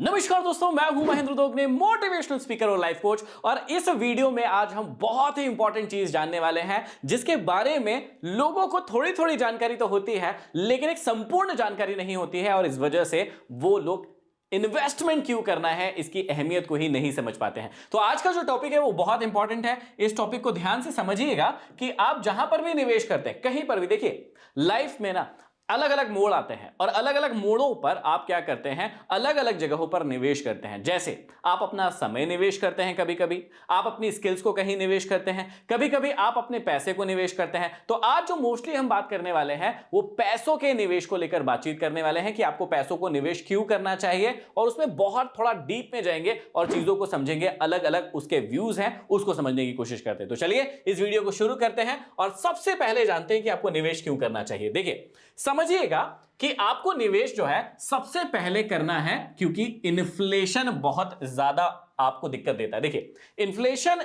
नमस्कार दोस्तों, मैं हूं महेंद्र दोगने, मोटिवेशनल स्पीकर और लाइफ कोच। और इस वीडियो में आज हम बहुत ही इंपॉर्टेंट चीज जानने वाले हैं जिसके बारे में लोगों को थोड़ी थोड़ी जानकारी तो होती है लेकिन एक संपूर्ण जानकारी नहीं होती है और इस वजह से वो लोग इन्वेस्टमेंट क्यों करना है इसकी अहमियत को ही नहीं समझ पाते हैं। तो आज का जो टॉपिक है वो बहुत इंपॉर्टेंट है। इस टॉपिक को ध्यान से समझिएगा कि आप जहां पर भी निवेश करते हैं, कहीं पर भी देखिए, लाइफ में ना अलग अलग मोड़ आते हैं और अलग अलग मोड़ों पर आप क्या करते हैं, अलग अलग जगहों पर निवेश करते हैं। जैसे आप अपना समय निवेश करते हैं, कभी कभी आप अपनी स्किल्स को कहीं निवेश करते हैं, कभी कभी आप अपने पैसे को निवेश करते हैं। तो आज जो मोस्टली हम बात करने वाले हैं वो पैसों के निवेश को लेकर बातचीत करने वाले हैं कि आपको पैसों को निवेश क्यों करना चाहिए, और उसमें बहुत थोड़ा डीप में जाएंगे और चीजों को समझेंगे, अलग अलग उसके व्यूज हैं उसको समझने की कोशिश करते हैं। तो चलिए इस वीडियो को शुरू करते हैं और सबसे पहले जानते हैं कि आपको निवेश क्यों करना चाहिए। देखिए, समझिएगा कि आपको निवेश जो है सबसे पहले करना है क्योंकि इन्फ्लेशन बहुत ज्यादा आपको दिक्कत देता है। देखिए, इन्फ्लेशन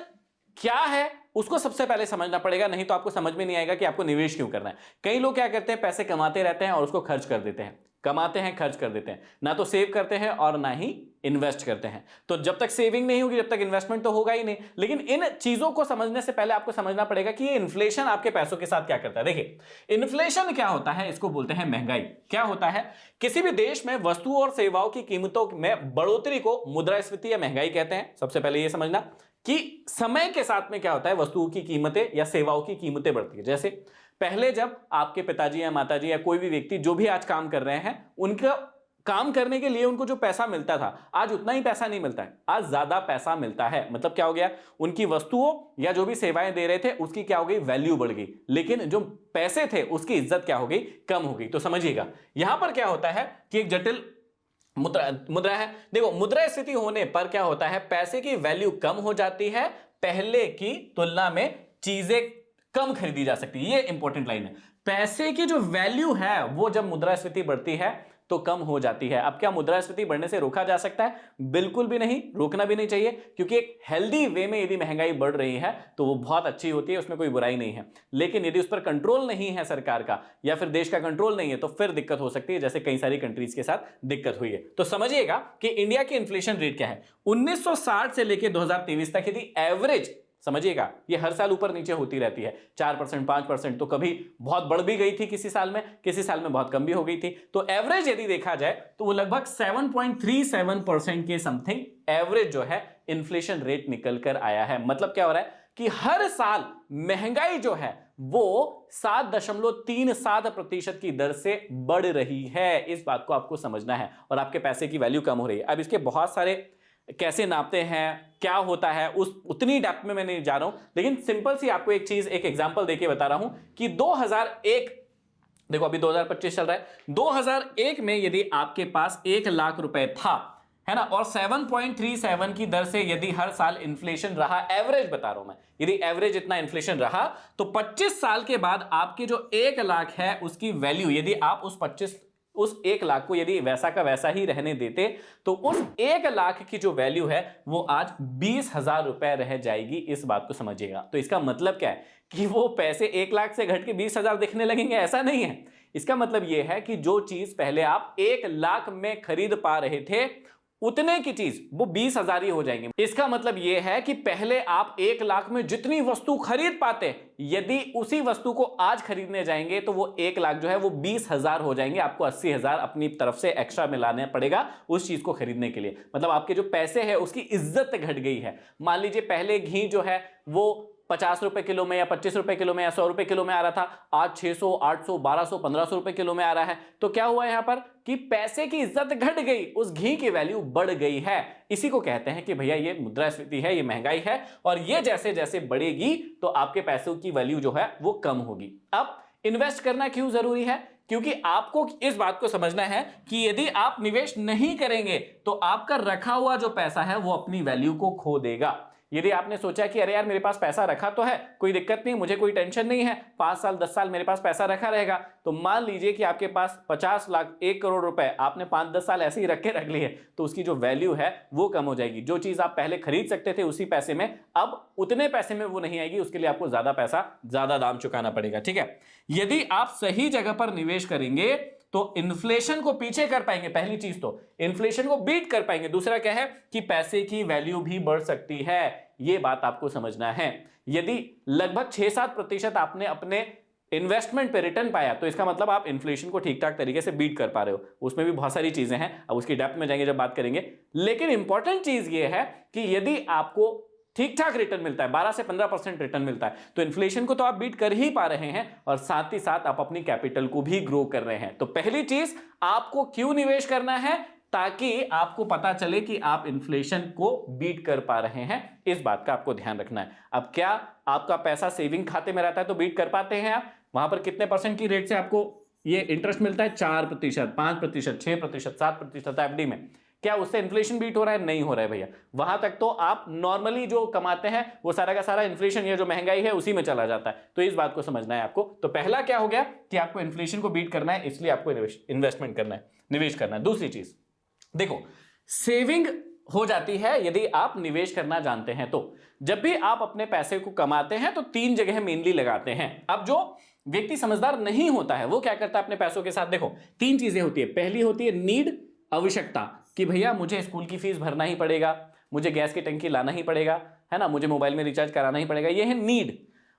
क्या है उसको सबसे पहले समझना पड़ेगा, नहीं तो आपको समझ में नहीं आएगा कि आपको निवेश क्यों करना है। कई लोग क्या करते हैं, पैसे कमाते रहते हैं और उसको खर्च कर देते हैं, कमाते हैं खर्च कर देते हैं, ना तो सेव करते हैं और ना ही इन्वेस्ट करते हैं। तो जब तक सेविंग नहीं होगी जब तक इन्वेस्टमेंट तो होगा ही नहीं। लेकिन इन चीजों को समझने से पहले आपको समझना पड़ेगा कि ये इन्फ्लेशन आपके पैसों के साथ क्या करता है। देखिए, इन्फ्लेशन क्या होता है, इसको बोलते हैं महंगाई। क्या होता है, किसी भी देश में वस्तुओं और सेवाओं की कीमतों में बढ़ोतरी को मुद्रास्फीति या महंगाई कहते हैं। सबसे पहले यह समझना कि समय के साथ में क्या होता है, वस्तुओं की कीमतें या सेवाओं की कीमतें बढ़ती है। जैसे पहले जब आपके पिताजी या माताजी या कोई भी व्यक्ति जो भी आज काम कर रहे हैं, उनका काम करने के लिए उनको जो पैसा मिलता था, आज उतना ही पैसा नहीं मिलता है, आज ज्यादा पैसा मिलता है। मतलब क्या हो गया, उनकी वस्तुओं या जो भी सेवाएं दे रहे थे उसकी क्या हो गई, वैल्यू बढ़ गई, लेकिन जो पैसे थे उसकी इज्जत क्या हो गई, कम हो गई। तो समझिएगा यहां पर क्या होता है कि एक जटिल मुद्रा है। देखो, मुद्रास्फीति होने पर क्या होता है, पैसे की वैल्यू कम हो जाती है, पहले की तुलना में चीजें कम खरीदी जा सकती है। ये इंपॉर्टेंट लाइन है, पैसे की जो वैल्यू है वो जब मुद्रास्फीति बढ़ती है तो कम हो जाती है। अब क्या मुद्रास्फीति बढ़ने से रोका जा सकता है? बिल्कुल भी नहीं, रोकना भी नहीं चाहिए, क्योंकि एक हेल्दी वे में यदि महंगाई बढ़ रही है तो वो बहुत अच्छी होती है, उसमें कोई बुराई नहीं है। लेकिन यदि उस पर कंट्रोल नहीं है सरकार का या फिर देश का कंट्रोल नहीं है तो फिर दिक्कत हो सकती है, जैसे कई सारी कंट्रीज के साथ दिक्कत हुई है। तो समझिएगा कि इंडिया की इन्फ्लेशन रेट क्या है। 1960 से लेकर 2023 तक यदि एवरेज समझिएगा, ये हर साल ऊपर नीचे होती रहती है, 4% 5%, तो कभी बहुत बढ़ भी गई थी किसी साल में बहुत कम भी हो गई थी। तो एवरेज यदि देखा जाए तो वो लगभग 7.37% के समथिंग एवरेज जो है इन्फ्लेशन रेट निकल कर आया है। मतलब क्या हो रहा है कि हर साल महंगाई जो है वो 7.37% की दर से बढ़ रही है। इस बात को आपको समझना है और आपके पैसे की वैल्यू कम हो रही है। अब इसके बहुत सारे कैसे नापते हैं, क्या होता है, उस उतनी डेप्थ में मैं नहीं जा रहा हूं, लेकिन सिंपल सी आपको एक चीज, एक एग्जांपल देके बता रहा हूं कि 2001, देखो अभी 2025 चल रहा है, 2001 में यदि आपके पास 1 लाख रुपए था, है ना, और 7.37 की दर से यदि हर साल इन्फ्लेशन रहा, एवरेज बता रहा हूं मैं, यदि एवरेज इतना इन्फ्लेशन रहा तो 25 साल के बाद आपके जो 1 लाख है उसकी वैल्यू, यदि आप उस 1 लाख को यदि वैसा का वैसा ही रहने देते तो उस 1 लाख की जो वैल्यू है वो आज 20,000 रुपए रह जाएगी। इस बात को समझिएगा। तो इसका मतलब क्या है कि वो पैसे 1 लाख से घट के 20,000 दिखने लगेंगे, ऐसा नहीं है। इसका मतलब यह है कि जो चीज पहले आप 1 लाख में खरीद पा रहे थे उतने की चीज वो 20,000 ही हो जाएंगे। इसका मतलब यह है कि पहले आप 1 लाख में जितनी वस्तु खरीद पाते, यदि उसी वस्तु को आज खरीदने जाएंगे तो वो 1 लाख जो है वो 20,000 हो जाएंगे। आपको 80,000 अपनी तरफ से एक्स्ट्रा मिलाना पड़ेगा उस चीज को खरीदने के लिए। मतलब आपके जो पैसे है उसकी इज्जत घट गई है। मान लीजिए पहले घी जो है वो 50 रुपए किलो में या 25 रुपए किलो में या 100 रुपए किलो में आ रहा था, आज 600 800 1200 1500 रुपए किलो में आ रहा है। तो क्या हुआ यहां पर कि पैसे की इज्जत घट गई, उस घी की वैल्यू बढ़ गई है। इसी को कहते हैं कि भैया ये मुद्रास्फीति है, ये महंगाई है, और ये जैसे जैसे बढ़ेगी तो आपके पैसों की वैल्यू जो है वो कम होगी। अब इन्वेस्ट करना क्यों जरूरी है? क्योंकि आपको इस बात को समझना है कि यदि आप निवेश नहीं करेंगे तो आपका रखा हुआ जो पैसा है वो अपनी वैल्यू को खो देगा। यदि आपने सोचा कि अरे यार मेरे पास पैसा रखा तो है, कोई दिक्कत नहीं, मुझे कोई टेंशन नहीं है, 5 साल 10 साल मेरे पास पैसा रखा रहेगा, तो मान लीजिए कि आपके पास 50 लाख 1 करोड़ रुपए आपने 5-10 साल ऐसे ही रख लिए, तो उसकी जो वैल्यू है वो कम हो जाएगी। जो चीज आप पहले खरीद सकते थे उसी पैसे में, अब उतने पैसे में वो नहीं आएगी, उसके लिए आपको ज्यादा पैसा, ज्यादा दाम चुकाना पड़ेगा। ठीक है, यदि आप सही जगह पर निवेश करेंगे तो इन्फ्लेशन को पीछे कर पाएंगे। पहली चीज तो इन्फ्लेशन को बीट कर पाएंगे। दूसरा क्या है कि पैसे की वैल्यू भी बढ़ सकती है, यह बात आपको समझना है। यदि लगभग 6-7% आपने अपने इन्वेस्टमेंट पे रिटर्न पाया तो इसका मतलब आप इन्फ्लेशन को ठीक ठाक तरीके से बीट कर पा रहे हो। उसमें भी बहुत सारी चीजें हैं, अब उसकी डेप्थ में जाएंगे जब बात करेंगे। लेकिन इंपॉर्टेंट चीज यह है कि यदि आपको ठीक ठाक रिटर्न मिलता है, 12 से 15% रिटर्न मिलता है, तो इन्फ्लेशन को तो आप बीट कर ही पा रहे हैं और साथ ही साथ आप अपनी कैपिटल को भी ग्रो कर रहे हैं। तो पहली चीज, आपको क्यों निवेश करना है? ताकि आपको पता चले कि आप इन्फ्लेशन को बीट कर पा रहे हैं, इस बात का आपको ध्यान रखना है। अब क्या आपका पैसा सेविंग खाते में रहता है तो बीट कर पाते हैं आप? वहां पर कितने परसेंट की रेट से आपको ये इंटरेस्ट मिलता है? 4%, 5%, 6%, 7% एफडी में। क्या उससे इन्फ्लेशन बीट हो रहा है? नहीं हो रहा है भैया। वहां तक तो आप नॉर्मली जो कमाते हैं वो सारा का सारा इन्फ्लेशन, ये जो महंगाई है उसी में चला जाता है। तो इस बात को समझना है आपको। तो पहला क्या हो गया कि आपको इन्फ्लेशन को बीट करना है, इसलिए आपको इन्वेस्टमेंट करना है, निवेश करना है। दूसरी चीज देखो, सेविंग हो जाती है यदि आप निवेश करना जानते हैं। तो जब भी आप अपने पैसे को कमाते हैं तो 3 जगह मेनली लगाते हैं। अब जो व्यक्ति समझदार नहीं होता है वो क्या करता है अपने पैसों के साथ? देखो 3 चीजें होती है। पहली होती है नीड, आवश्यकता, कि भैया मुझे स्कूल की फीस भरना ही पड़ेगा, मुझे गैस की टंकी लाना ही पड़ेगा, है ना, मुझे मोबाइल में रिचार्ज कराना ही पड़ेगा, ये है नीड।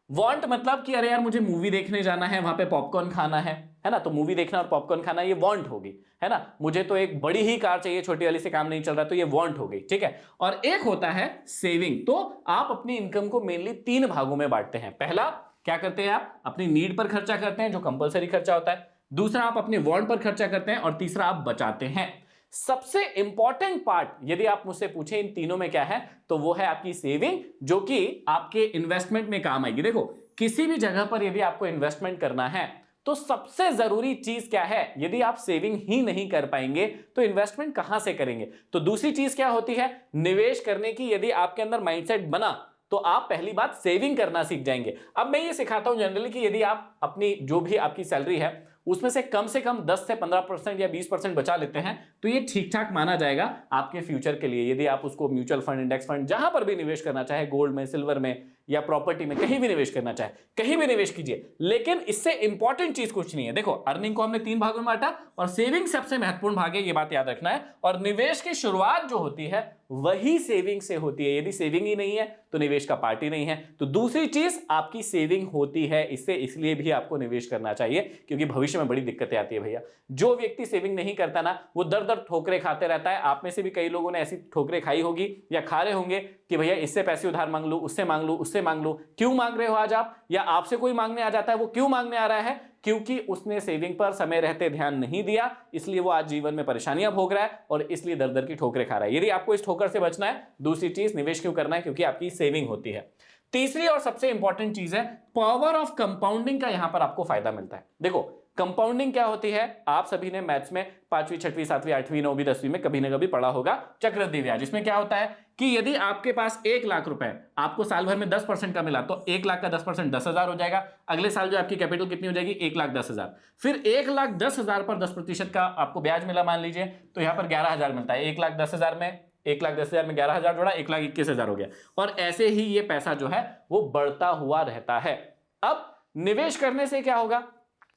वांट मतलब कि अरे यार मुझे मूवी देखने जाना है, वहां पे पॉपकॉर्न खाना है ना, तो मूवी देखना और पॉपकॉर्न खाना ये वांट होगी, है ना। मुझे तो एक बड़ी ही कार चाहिए, छोटी वाली से काम नहीं चल रहा, तो ये वांट हो गई। ठीक है, और एक होता है सेविंग। तो आप अपनी इनकम को मेनली 3 भागों में बांटते हैं। पहला क्या करते हैं आप? अपनी नीड पर खर्चा करते हैं, जो कंपलसरी खर्चा होता है। दूसरा आप अपने वांट पर खर्चा करते हैं और तीसरा आप बचाते हैं। सबसे इंपॉर्टेंट पार्ट यदि आप मुझसे पूछें इन तीनों में क्या है, तो वो है आपकी सेविंग, जो कि आपके इन्वेस्टमेंट में काम आएगी। देखो किसी भी जगह पर यदि आपको इन्वेस्टमेंट करना है तो सबसे जरूरी चीज क्या है? यदि आप सेविंग ही नहीं कर पाएंगे तो इन्वेस्टमेंट कहां से करेंगे? तो दूसरी चीज क्या होती है? निवेश करने की यदि आपके अंदर माइंडसेट बना तो आप पहली बात सेविंग करना सीख जाएंगे। अब मैं ये सिखाता हूं जनरली कि यदि आप अपनी जो भी आपकी सैलरी है उसमें से कम 10 से 15% या 20% बचा लेते हैं तो ये ठीक ठाक माना जाएगा आपके फ्यूचर के लिए। यदि आप उसको म्यूचुअल फंड, इंडेक्स फंड, जहां पर भी निवेश करना चाहे, गोल्ड में, सिल्वर में या प्रॉपर्टी में, कहीं भी निवेश करना चाहे, कहीं भी निवेश कीजिए। लेकिन इससे इंपॉर्टेंट चीज कुछ नहीं है। देखो अर्निंग को हमने 3 भागों में बांटा और सेविंग सबसे महत्वपूर्ण भाग है, ये बात याद रखना है। और निवेश की शुरुआत जो होती है वही सेविंग से होती है। यदि सेविंग ही नहीं है तो निवेश का पार्ट ही नहीं है। तो दूसरी चीज आपकी सेविंग होती है, इससे इसलिए भी आपको निवेश करना चाहिए क्योंकि भविष्य में बड़ी दिक्कतें आती है भैया। जो व्यक्ति सेविंग नहीं करता ना वो दर दर ठोकरे खाते रहता है। आप में से भी कई लोगों ने ऐसी ठोकरे खाई होगी या खा रहे होंगे कि भैया इससे पैसे उधार मांग लो, उससे मांग लो, उससे मांग लो। क्यों मांग रहे हो आज आप? या आपसे कोई मांगने आ जाता है, वो क्यों मांगने आ रहा है? क्योंकि उसने सेविंग पर समय रहते ध्यान नहीं दिया, इसलिए वो आज जीवन में परेशानियां भोग रहा है और इसलिए दर दर की ठोकरें खा रहा है। यदि आपको इस ठोकर से बचना है, दूसरी चीज निवेश क्यों करना है? क्योंकि आपकी सेविंग होती है। तीसरी और सबसे इंपॉर्टेंट चीज है पावर ऑफ कंपाउंडिंग का यहां पर आपको फायदा मिलता है। देखो कंपाउंडिंग क्या होती है? आप सभी ने मैथ्स में 5वीं, 6वीं, 7वीं, 8वीं, 9वीं, 10वीं में कभी ना कभी पढ़ा होगा चक्रवृद्धि ब्याज। इसमें क्या होता है कि यदि आपके पास 1 लाख रुपए आपको साल भर में 10% का मिला तो 1 लाख का 10% 10,000 हो जाएगा। अगले साल जो आपकी कैपिटल कितनी हो जाएगी? 1,10,000। फिर 1,10,000 पर 10% का आपको ब्याज मिला मान लीजिए, तो यहां पर 11,000 मिलता है। 1,10,000 में 1,10,000 में 11,000 जोड़ा, 1,21,000 हो गया। और ऐसे ही ये पैसा जो है वो बढ़ता हुआ रहता है। अब निवेश करने से क्या होगा?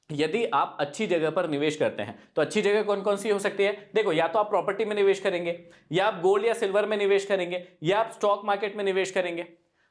यदि आप अच्छी जगह पर निवेश करते हैं तो अच्छी जगह कौन कौन सी हो सकती है? देखो या तो आप प्रॉपर्टी में निवेश करेंगे, या आप गोल्ड या सिल्वर में निवेश करेंगे, या आप स्टॉक मार्केट में निवेश करेंगे।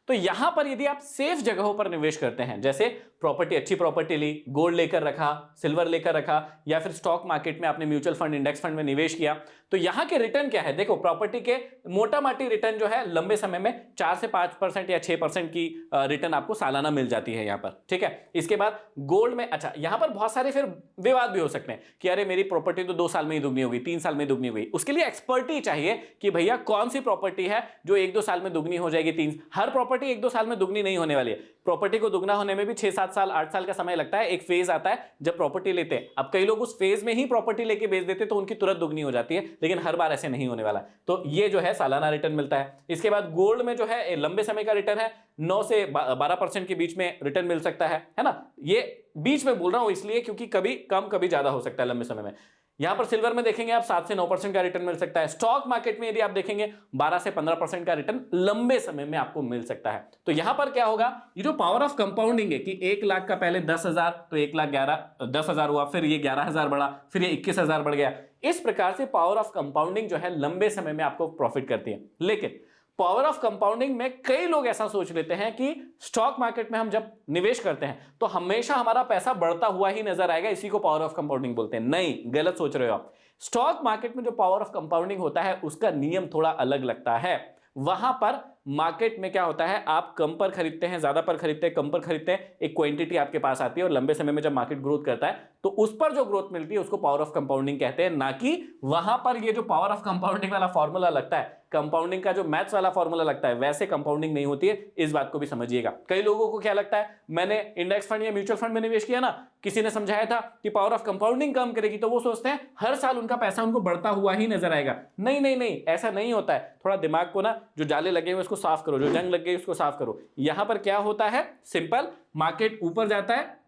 तो यहां पर यदि आप सेफ जगहों पर निवेश करते हैं, जैसे प्रॉपर्टी, अच्छी प्रॉपर्टी ली, गोल्ड लेकर रखा, सिल्वर लेकर रखा, या फिर स्टॉक मार्केट में आपने म्यूचुअल फंड, इंडेक्स फंड में निवेश किया, तो यहां के रिटर्न क्या है? देखो प्रॉपर्टी के मोटा माटी रिटर्न जो है लंबे समय में 4 से 5% या 6% की रिटर्न आपको सालाना मिल जाती है यहां पर। ठीक है, इसके बाद गोल्ड में, अच्छा यहां पर बहुत सारे फिर विवाद भी हो सकते हैं कि अरे मेरी प्रॉपर्टी तो 2 साल में ही दुगनी हो गई, 3 साल में दुगनी हो गई। उसके लिए एक्सपर्टी चाहिए कि भैया कौन सी प्रॉपर्टी है जो 1-2 साल में दुगनी हो जाएगी। हर प्रॉपर्टी प्रॉपर्टी 1-2 साल में दुगनी नहीं होने वाली है। प्रॉपर्टी को दुगना होने में भी 6-7 साल 8 साल का समय लगता है। एक फेज आता है जब प्रॉपर्टी लेते हैं। अब कई लोग उस फेज में ही प्रॉपर्टी लेके बेच देते तो उनकी तुरंत दुगनी हो जाती है, लेकिन हर बार ऐसे नहीं होने वाला। तो ये जो है सालाना रिटर्न मिलता है। इसके बाद गोल्ड में जो है लंबे समय का रिटर्न है, 9 से 12% के बीच में रिटर्न मिल सकता है ना। ये बीच में बोल रहा हूं इसलिए क्योंकि कभी कम कभी ज्यादा हो सकता है लंबे समय में। यहां पर सिल्वर में देखेंगे आप 7 से 9% का रिटर्न मिल सकता है। स्टॉक मार्केट में यदि आप देखेंगे 12 से 15% का रिटर्न लंबे समय में आपको मिल सकता है। तो यहां पर क्या होगा, ये जो पावर ऑफ कंपाउंडिंग है कि 1 लाख का पहले 10,000 तो 10,000 हुआ, फिर ये 11,000 बढ़ा, फिर ये 21,000 बढ़ गया। इस प्रकार से पावर ऑफ कंपाउंडिंग जो है लंबे समय में आपको प्रॉफिट करती है। लेकिन पावर ऑफ कंपाउंडिंग में कई लोग ऐसा सोच लेते हैं कि स्टॉक मार्केट में हम जब निवेश करते हैं तो हमेशा हमारा पैसा बढ़ता हुआ ही नजर आएगा, इसी को पावर ऑफ कंपाउंडिंग बोलते हैं। नहीं, गलत सोच रहे हो आप। स्टॉक मार्केट में जो पावर ऑफ कंपाउंडिंग होता है उसका नियम थोड़ा अलग लगता है। वहां पर मार्केट में क्या होता है, आप कम पर खरीदते हैं, ज्यादा पर खरीदते हैं, कम पर खरीदते हैं, एक क्वांटिटी आपके पास आती है और लंबे समय में जब मार्केट ग्रोथ करता है तो उस पर जो ग्रोथ मिलती है उसको पावर ऑफ कंपाउंडिंग कहते हैं। ना कि वहां पर ये जो पावर ऑफ कंपाउंडिंग वाला फॉर्मूला लगता है, कंपाउंडिंग का जो मैथ्स वाला फॉर्मूला लगता है, वैसे कंपाउंडिंग नहीं होती है। इस बात को भी समझिएगा। कई लोगों को क्या लगता है, मैंने इंडेक्स फंड या म्यूचुअल फंड में निवेश किया ना, किसी ने समझाया था कि पावर ऑफ कंपाउंडिंग कम करेगी, तो वो सोचते हैं हर साल उनका पैसा उनको बढ़ता हुआ ही नजर आएगा। नहीं नहीं नहीं, ऐसा नहीं होता है। थोड़ा दिमाग को ना, जो जाले लगे हुए उसको साफ करो, जो जंग लग गई उसको साफ करो। यहां पर क्या होता है, सिंपल, मार्केट ऊपर जाता है,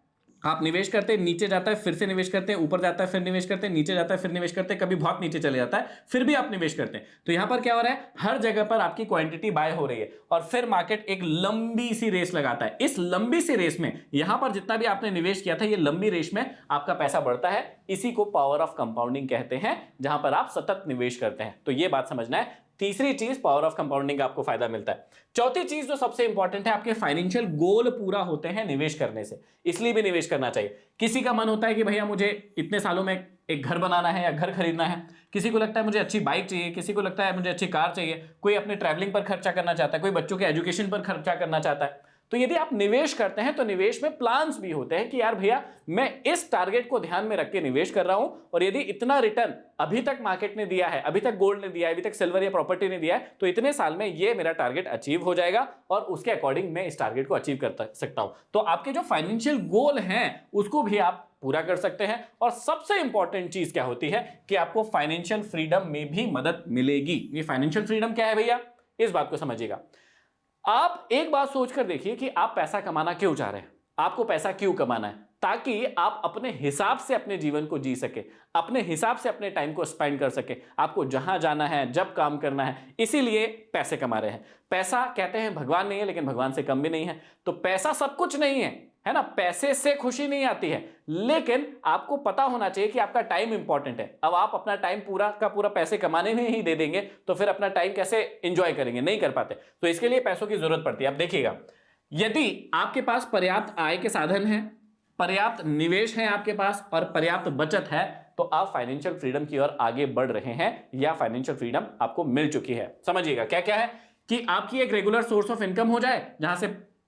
आप निवेश करते हैं, नीचे जाता है, फिर से निवेश करते हैं, ऊपर जाता है, फिर निवेश करते हैं, नीचे जाता है, फिर निवेश करते हैं, कभी बहुत नीचे चले जाता है, फिर भी आप निवेश करते हैं। तो यहां पर क्या हो रहा है, हर जगह पर आपकी क्वांटिटी बाय हो रही है और फिर मार्केट एक लंबी सी रेस लगाता है। इस लंबी सी रेस में यहां पर जितना भी आपने निवेश किया था, ये लंबी रेस में आपका पैसा बढ़ता है। इसी को पावर ऑफ कंपाउंडिंग कहते हैं, जहां पर आप सतत निवेश करते हैं। तो ये बात समझना है। तीसरी चीज, पावर ऑफ कंपाउंडिंग का आपको फायदा मिलता है। चौथी चीज जो सबसे इंपॉर्टेंट है, आपके फाइनेंशियल गोल पूरा होते हैं निवेश करने से, इसलिए भी निवेश करना चाहिए। किसी का मन होता है कि भैया मुझे इतने सालों में एक घर बनाना है या घर खरीदना है, किसी को लगता है मुझे अच्छी बाइक चाहिए, किसी को लगता है मुझे अच्छी कार चाहिए, कोई अपने ट्रैवलिंग पर खर्चा करना चाहता है, कोई बच्चों के एजुकेशन पर खर्चा करना चाहता है। तो यदि आप निवेश करते हैं तो निवेश में प्लान्स भी होते हैं कि यार भैया मैं इस टारगेट को ध्यान में रख के निवेश कर रहा हूं, और यदि इतना रिटर्न अभी तक मार्केट ने दिया है, अभी तक गोल्ड ने दिया है, अभी तक सिल्वर या प्रॉपर्टी ने दिया है, तो इतने साल में ये मेरा टारगेट अचीव हो जाएगा और उसके अकॉर्डिंग मैं इस टारगेट को अचीव कर सकता हूं। तो आपके जो फाइनेंशियल गोल हैं उसको भी आप पूरा कर सकते हैं। और सबसे इंपॉर्टेंट चीज क्या होती है कि आपको फाइनेंशियल फ्रीडम में भी मदद मिलेगी। ये फाइनेंशियल फ्रीडम क्या है भैया, इस बात को समझिएगा। आप एक बात सोचकर देखिए कि आप पैसा कमाना क्यों चाह रहे हैं, आपको पैसा क्यों कमाना है, ताकि आप अपने हिसाब से अपने जीवन को जी सके, अपने हिसाब से अपने टाइम को स्पेंड कर सके, आपको जहां जाना है, जब काम करना है, इसीलिए पैसे कमा रहे हैं। पैसा कहते हैं भगवान नहीं है, लेकिन भगवान से कम भी नहीं है। तो पैसा सब कुछ नहीं है ना, पैसे से खुशी नहीं आती है, लेकिन आपको पता होना चाहिए कि आपका टाइम इंपॉर्टेंट है। अब आप अपना टाइम पूरा का पूरा पैसे कमाने में ही दे देंगे तो फिर अपना टाइम कैसे एंजॉय करेंगे, नहीं कर पाते। तो इसके लिए पैसों की जरूरत पड़ती है। अब देखिएगा, यदि आपके पास पर्याप्त आय के साधन है, पर्याप्त निवेश है आपके पास और पर्याप्त बचत है, तो आप फाइनेंशियल फ्रीडम की ओर आगे बढ़ रहे हैं या फाइनेंशियल फ्रीडम आपको मिल चुकी है। समझिएगा क्या क्या है कि आपकी एक रेगुलर सोर्स ऑफ इनकम हो जाए, जहां से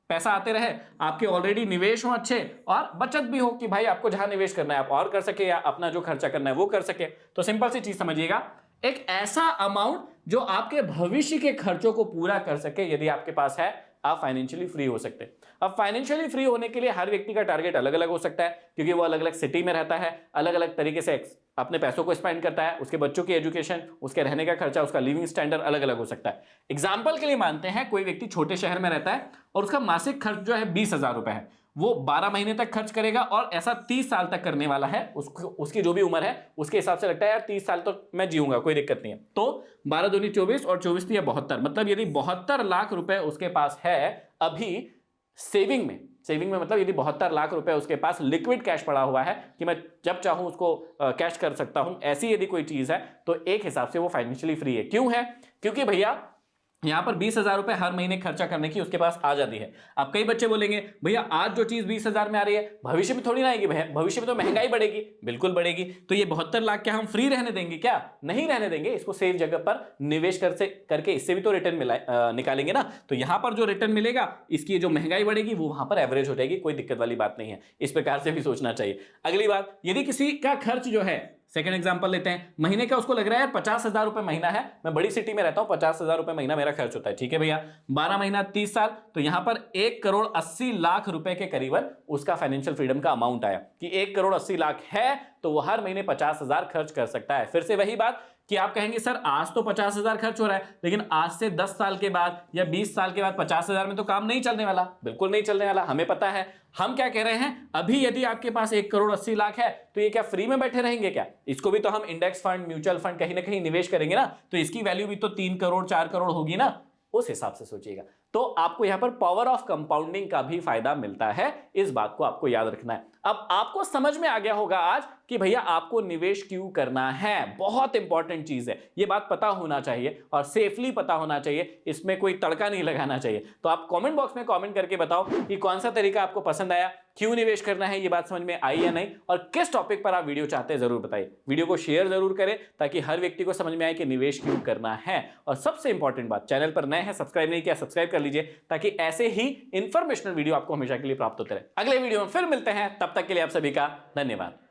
पैसा आते रहे, आपके ऑलरेडी निवेश हो अच्छे और बचत भी हो कि भाई आपको जहां निवेश करना है आप और कर सके या अपना जो खर्चा करना है वो कर सके। तो सिंपल सी चीज समझिएगा, एक ऐसा अमाउंट जो आपके भविष्य के खर्चों को पूरा कर सके, यदि आपके पास है, आप फाइनेंशियली फ्री हो सकते हैं। अब फाइनेंशियली फ्री होने के लिए हर व्यक्ति का टारगेट अलग अलग हो सकता है, क्योंकि वो अलग अलग सिटी में रहता है, अलग अलग तरीके से अपने पैसों को स्पेंड करता है, उसके बच्चों की एजुकेशन, उसके रहने का खर्चा, उसका लिविंग स्टैंडर्ड अलग अलग हो सकता है। एग्जाम्पल के लिए मानते हैं कोई व्यक्ति छोटे शहर में रहता है और उसका मासिक खर्च जो है 20,000 रुपए है, वो 12 महीने तक खर्च करेगा और ऐसा 30 साल तक करने वाला है। उसकी जो भी उम्र है उसके हिसाब से लगता है यार 30 साल तो मैं जीऊंगा, कोई दिक्कत नहीं है। तो 12 दूनी 24 और 24 3 72, मतलब यदि 72 लाख रुपए उसके पास है अभी सेविंग में मतलब यदि 72 लाख रुपए उसके पास लिक्विड कैश पड़ा हुआ है कि मैं जब चाहूं उसको कैश कर सकता हूं, ऐसी यदि कोई चीज है, तो एक हिसाब से वो फाइनेंशियली फ्री है। क्यों है? क्योंकि भैया यहां पर 20,000 रुपए हर महीने खर्चा करने की उसके पास आजादी है। अब कई बच्चे बोलेंगे भैया आज जो चीज 20,000 में आ रही है भविष्य में थोड़ी ना आएगी, भविष्य में तो महंगाई बढ़ेगी। बिल्कुल बढ़ेगी। तो ये 72 लाख क्या हम फ्री रहने देंगे? क्या नहीं रहने देंगे, इसको सेफ जगह पर निवेश करके इससे भी तो रिटर्न निकालेंगे ना। तो यहां पर जो रिटर्न मिलेगा, इसकी जो महंगाई बढ़ेगी वो वहां पर एवरेज हो जाएगी, कोई दिक्कत वाली बात नहीं है। इस प्रकार से भी सोचना चाहिए। अगली बात, यदि किसी का खर्च जो है सेकंड एग्जांपल लेते हैं, महीने का उसको लग रहा है यार 50,000 रुपए महीना है, मैं बड़ी सिटी में रहता हूं, 50,000 रुपए महीना मेरा खर्च होता है, ठीक है भैया, 12 महीना 30 साल, तो यहां पर 1,80,00,000 रुपए के करीबन उसका फाइनेंशियल फ्रीडम का अमाउंट आया कि 1,80,00,000 है तो वो हर महीने 50,000 खर्च कर सकता है। फिर से वही बात कि आप कहेंगे सर आज तो 50,000 खर्च हो रहा है, लेकिन आज से 10 साल के बाद या 20 साल के बाद 50,000 में तो काम नहीं चलने वाला, बिल्कुल नहीं चलने वाला, हमें पता है। हम क्या कह रहे हैं, अभी यदि आपके पास 1,80,00,000 है तो ये क्या फ्री में बैठे रहेंगे क्या? इसको भी तो हम इंडेक्स फंड, म्यूचुअल फंड कहीं ना कहीं निवेश करेंगे ना, तो इसकी वैल्यू भी तो 3 करोड़ 4 करोड़ होगी ना, उस हिसाब से सोचिएगा। तो आपको यहां पर पावर ऑफ कंपाउंडिंग का भी फायदा मिलता है, इस बात को आपको याद रखना है। अब आपको समझ में आ गया होगा आज कि भैया आपको निवेश क्यों करना है, बहुत इंपॉर्टेंट चीज है, यह बात पता होना चाहिए और सेफली पता होना चाहिए, इसमें कोई तड़का नहीं लगाना चाहिए। तो आप कमेंट बॉक्स में कमेंट करके बताओ कि कौन सा तरीका आपको पसंद आया, क्यों निवेश करना है, ये बात समझ में आई या नहीं, और किस टॉपिक पर आप वीडियो चाहते हैं जरूर बताइए। वीडियो को शेयर जरूर करें ताकि हर व्यक्ति को समझ में आए कि निवेश क्यों करना है। और सबसे इंपॉर्टेंट बात, चैनल पर नए हैं, सब्सक्राइब नहीं किया, सब्सक्राइब कर लीजिए ताकि ऐसे ही इंफॉर्मेशनल वीडियो आपको हमेशा के लिए प्राप्त होते रहे। अगले वीडियो में फिर मिलते हैं, तब तक के लिए आप सभी का धन्यवाद।